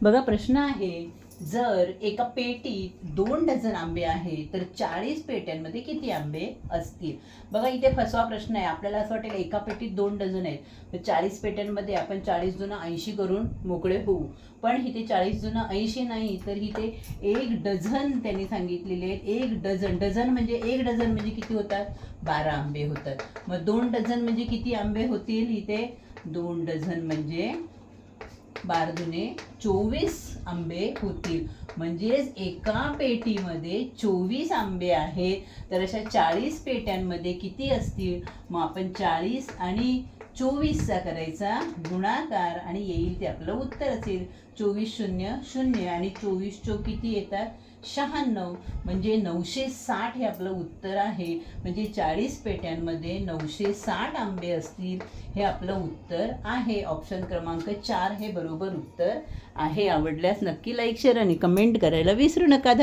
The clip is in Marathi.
बघा प्रश्न आहे, जर एका पेटीत 2 डझन आंबे आहे तर 40 पेट्यांमध्ये किती आंबे असतील? बघा इथे फसवा प्रश्न आहे. आपल्याला असं वाटेल एका पेटीत 2 डझन आहेत तर 40 पेट्यांमध्ये आपण 40 जुना 80 करून मोकळे होऊ. पण इथे 40 जुना 80 नाही, तर इथे 1 डझन त्यांनी सांगितलेले आहेत. 1 डझन, डझन म्हणजे 1 डझन म्हणजे किती होतात? 12 आंबे होतात. मग 2 डझन म्हणजे किती आंबे होतील? इथे 2 डझन म्हणजे 12 दुने 24 आंबे होतील. म्हणजेच एका पेटीमध्ये 24 आंबे आहेत. तर अशा 40 पेट्यांमध्ये किती असतील? मग आपण 40 आणि 24चा करायचा गुणाकार आणि येईल ते आपलं उत्तर असेल. 24 शून्य शून्य आणि 24 चोक किती येतात? 96. म्हणजे 960 हे आपलं उत्तर आहे. म्हणजे 40 पेट्यांमध्ये 960 आंबे असतील, हे आपलं उत्तर आहे. ऑप्शन क्रमांक 4 हे बरोबर उत्तर आहे. आवडल्यास नक्की लाईक, शेअर आणि कमेंट करायला विसरू नका.